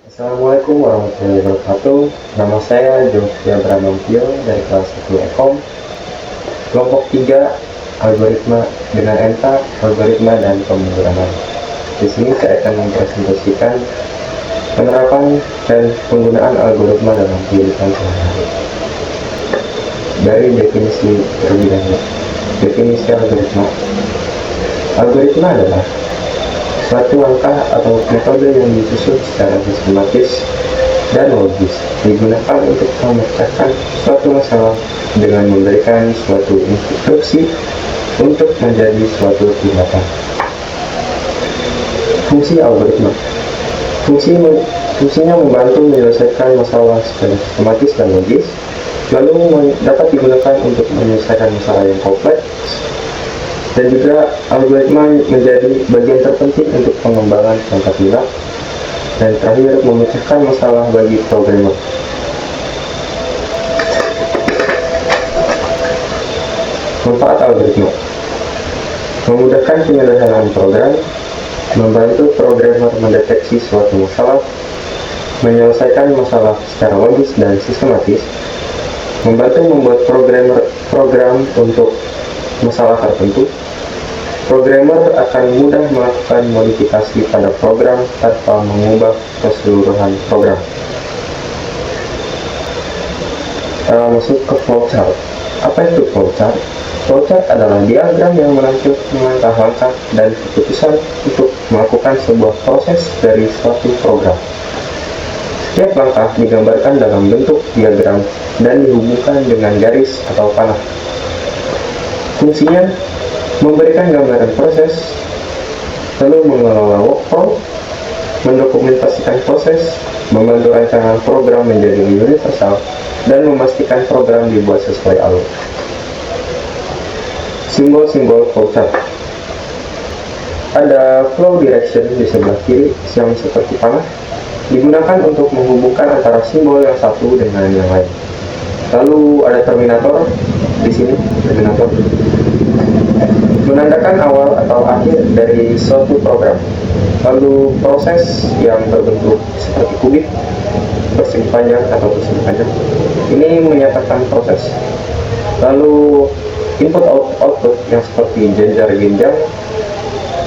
Assalamualaikum warahmatullahi wabarakatuh. Nama saya Jovia Bramampio dari kelas 1 Ekom. Kelompok 3, algoritma dengan entah, algoritma dan pemrograman. Di sini saya akan mempresentasikan penerapan dan penggunaan algoritma dalam kehidupan sehari-hari. Dari definisi terlebih dahulu. Definisi algoritma. Algoritma adalah suatu langkah atau metode yang disusun secara sistematis dan logis, digunakan untuk memecahkan suatu masalah dengan memberikan suatu instruksi untuk menjadi suatu tindakan. Fungsi algoritma. Fungsinya membantu menyelesaikan masalah secara sistematis dan logis, lalu dapat digunakan untuk menyelesaikan masalah yang kompleks, dan juga algoritma menjadi bagian terpenting untuk pengembangan perangkat lunak, dan terakhir memecahkan masalah bagi programmer. Manfaat algoritma: memudahkan penyederhanaan program, membantu programmer mendeteksi suatu masalah, menyelesaikan masalah secara logis dan sistematis, membantu membuat program untuk masalah tertentu. Programmer akan mudah melakukan modifikasi pada program tanpa mengubah keseluruhan program. Masuk ke flowchart. Apa itu flowchart? Flowchart adalah diagram yang menampilkan langkah-langkah dan keputusan untuk melakukan sebuah proses dari suatu program. Setiap langkah digambarkan dalam bentuk diagram dan dihubungkan dengan garis atau panah. Fungsinya memberikan gambaran proses, lalu mengelola workflow, mendokumentasikan proses, membantu rancangan program menjadi universal, dan memastikan program dibuat sesuai alur. Simbol-simbol flowchart. Ada flow direction di sebelah kiri yang seperti panah, digunakan untuk menghubungkan antara simbol yang satu dengan yang lain. Lalu ada terminator di sini, terminator menandakan awal atau akhir dari suatu program. Lalu proses yang berbentuk seperti kubik, persegi panjang atau persegi panjang, ini menyatakan proses. Lalu input output yang seperti jenjar-genjang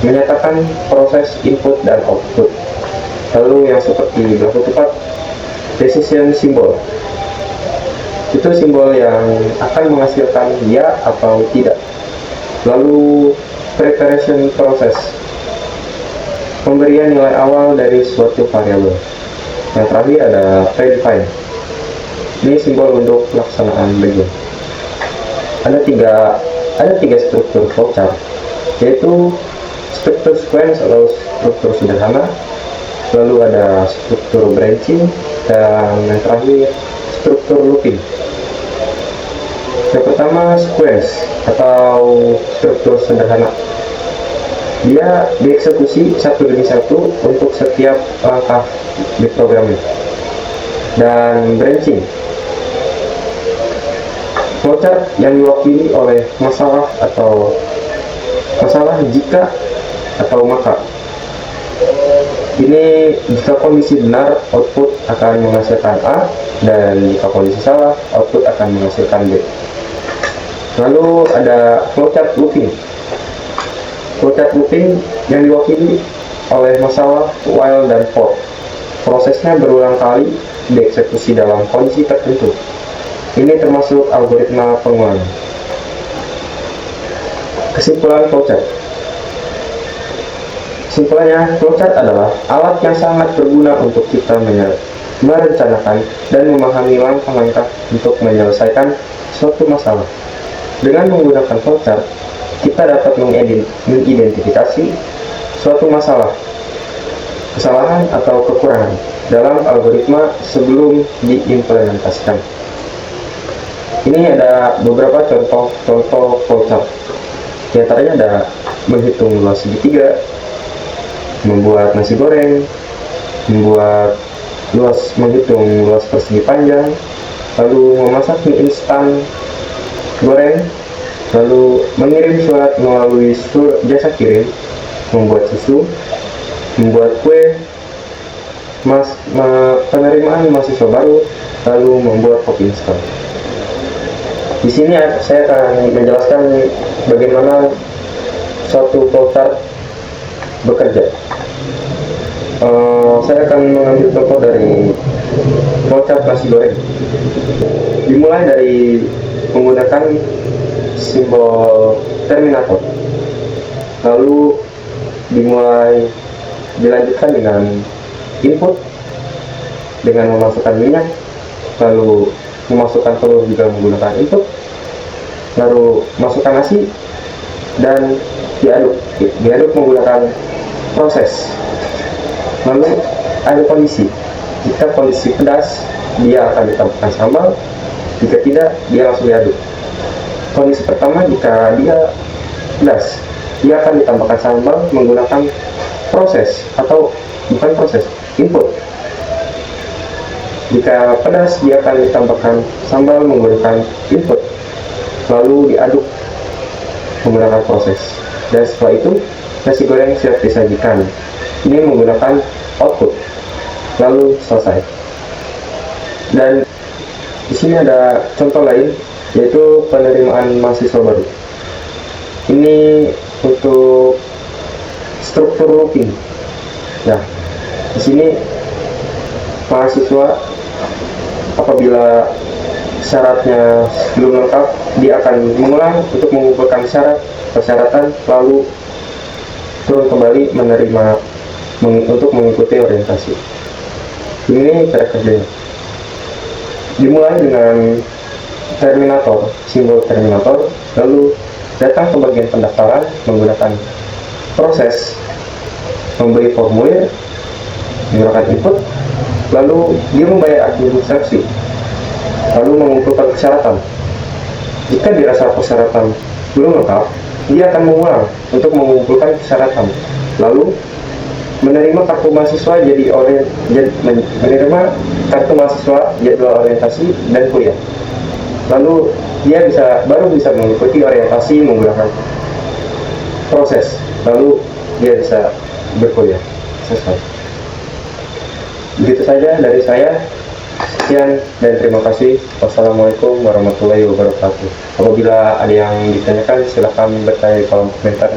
menyatakan proses input dan output. Lalu yang seperti belangko tepat, decision symbol, itu simbol yang akan menghasilkan ya atau tidak. Lalu preparation process, pemberian nilai awal dari suatu variabel. Yang terakhir ada predefine, ini simbol untuk pelaksanaan bagian. Ada tiga struktur flowchart, yaitu struktur sequence atau struktur sederhana, lalu ada struktur branching, dan yang terakhir struktur looping. Yang pertama, sequence atau struktur sederhana. Dia dieksekusi satu demi satu untuk setiap langkah di programnya. Dan branching, flowchart yang diwakili oleh masalah atau masalah jika atau maka. Ini jika kondisi benar, output akan menghasilkan A, dan jika kondisi salah, output akan menghasilkan B. Lalu ada flowchart looping. Flowchart looping yang diwakili oleh masalah while dan for. Prosesnya berulang kali dieksekusi dalam kondisi tertentu. Ini termasuk algoritma pengulangan. Kesimpulan flowchart. Kesimpulannya, flowchart adalah alat yang sangat berguna untuk kita merencanakan dan memahami langkah-langkah untuk menyelesaikan suatu masalah. Dengan menggunakan flowchart, kita dapat mengidentifikasi suatu masalah, kesalahan atau kekurangan dalam algoritma sebelum diimplementasikan. Ini ada beberapa contoh flowchart. Di antaranya ada menghitung luas segitiga, membuat nasi goreng, menghitung luas persegi panjang, lalu memasak mie instan goreng, lalu mengirim surat melalui jasa kirim, membuat susu, membuat kue, penerimaan mahasiswa baru, lalu membuat copy install. Di sini saya akan menjelaskan bagaimana suatu flowchart bekerja. Saya akan mengambil contoh dari flowchart nasi goreng. Dimulai dari menggunakan simbol terminator, lalu dilanjutkan dengan input dengan memasukkan minyak, lalu memasukkan telur juga menggunakan input, lalu masukkan nasi dan diaduk menggunakan proses. Lalu ada kondisi, jika kondisi pedas dia akan ditambahkan sambal, jika tidak dia langsung diaduk. Kondisi pertama, jika dia pedas dia akan ditambahkan sambal menggunakan proses, atau bukan proses, input. Jika pedas dia akan ditambahkan sambal menggunakan input, lalu diaduk menggunakan proses. Dan setelah itu nasi goreng siap disajikan. Ini menggunakan output, lalu selesai. Dan di sini ada contoh lain, yaitu penerimaan mahasiswa baru. Ini untuk struktur looping. Nah, di sini mahasiswa apabila syaratnya belum lengkap, dia akan mengulang untuk mengumpulkan persyaratan, lalu turun kembali untuk mengikuti orientasi. Ini cara kerjanya. Dimulai dengan terminator, simbol terminator, lalu datang ke bagian pendaftaran menggunakan proses, memberi formulir menggunakan input, lalu dia membayar administrasi, lalu mengumpulkan persyaratan. Jika dirasa persyaratan belum lengkap, dia akan mengulang untuk mengumpulkan persyaratan, lalu menerima kartu mahasiswa menerima kartu mahasiswa jadwal orientasi dan kuliah. Lalu dia baru bisa mengikuti orientasi menggunakan proses, lalu dia bisa berkuliah. Selesai. Begitu saja dari saya. Sekian dan terima kasih. Wassalamualaikum warahmatullahi wabarakatuh. Apabila ada yang ditanyakan, silahkan bertanya di kolom komentar.